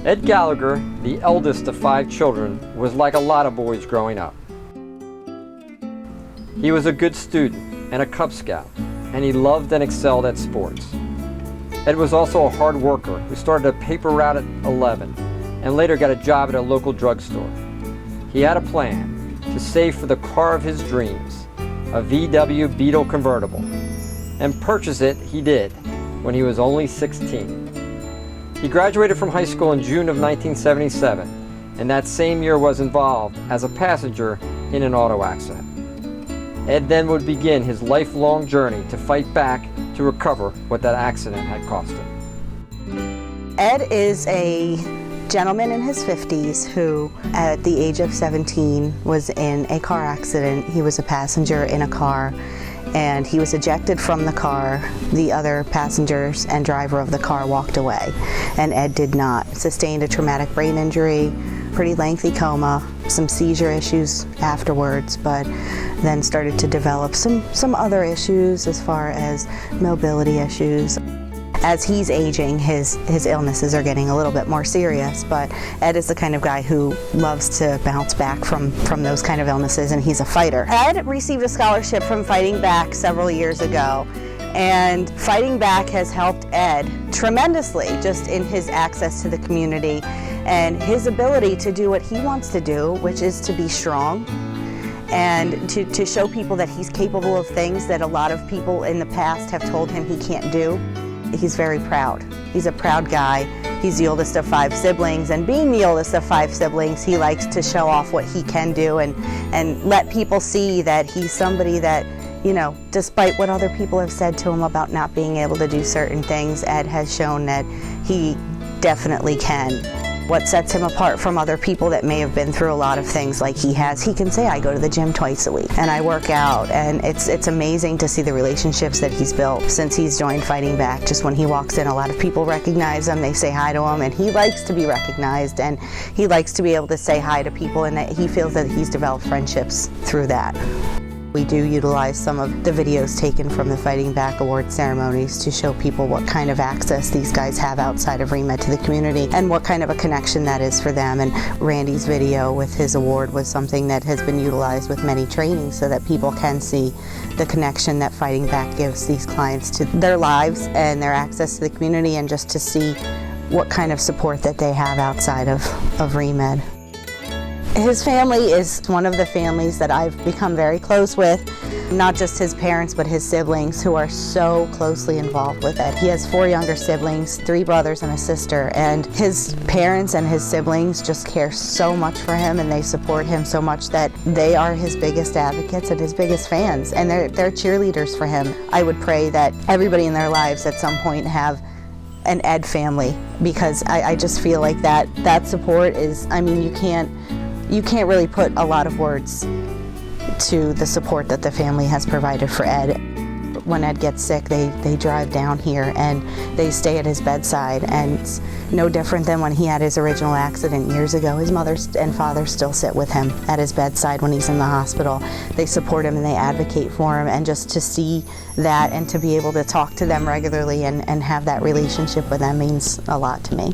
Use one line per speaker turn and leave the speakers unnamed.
Ed Gallagher, the eldest of 5 children, was like a lot of boys growing up. He was a good student and a Cub Scout, and he loved and excelled at sports. Ed was also a hard worker who started a paper route at 11 and later got a job at a local drugstore. He had a plan to save for the car of his dreams, a VW Beetle convertible, and purchase it he did when he was only 16. He graduated from high school in June of 1977, and that same year was involved as a passenger in an auto accident. Ed then would begin his lifelong journey to fight back to recover what that accident had cost him.
Ed is a gentleman in his 50s who, at the age of 17, was in a car accident. He was a passenger in a car, and he was ejected from the car. The other passengers and driver of the car walked away, and Ed did not. Sustained a traumatic brain injury, pretty lengthy coma, some seizure issues afterwards, but then started to develop some other issues as far as mobility issues. As he's aging, his illnesses are getting a little bit more serious, but Ed is the kind of guy who loves to bounce back from those kind of illnesses, and he's a fighter. Ed received a scholarship from Fighting Back several years ago, and Fighting Back has helped Ed tremendously just in his access to the community and his ability to do what he wants to do, which is to be strong and to show people that he's capable of things that a lot of people in the past have told him he can't do. He's very proud. He's a proud guy. He's the oldest of 5 siblings, and being the oldest of 5 siblings, he likes to show off what he can do and let people see that he's somebody that, you know, despite what other people have said to him about not being able to do certain things, Ed has shown that he definitely can. What sets him apart from other people that may have been through a lot of things like he has, he can say, I go to the gym twice a week and I work out, and it's amazing to see the relationships that he's built since he's joined Fighting Back. Just when he walks in, a lot of people recognize him, they say hi to him, and he likes to be recognized, and he likes to be able to say hi to people, and that he feels that he's developed friendships through that. We do utilize some of the videos taken from the Fighting Back award ceremonies to show people what kind of access these guys have outside of REMED to the community and what kind of a connection that is for them. And Randy's video with his award was something that has been utilized with many trainings so that people can see the connection that Fighting Back gives these clients to their lives and their access to the community, and just to see what kind of support that they have outside of REMED. His family is one of the families that I've become very close with, not just his parents, but his siblings, who are so closely involved with Ed. He has 4 younger siblings, 3 brothers and a sister, and his parents and his siblings just care so much for him, and they support him so much that they are his biggest advocates and his biggest fans, and they're cheerleaders for him. I would pray that everybody in their lives at some point have an Ed family, because I just feel like that support is, I mean, you can't really put a lot of words to the support that the family has provided for Ed. When Ed gets sick, they drive down here and they stay at his bedside, and it's no different than when he had his original accident years ago. His mother and father still sit with him at his bedside when he's in the hospital. They support him and they advocate for him, and just to see that and to be able to talk to them regularly and have that relationship with them means a lot to me.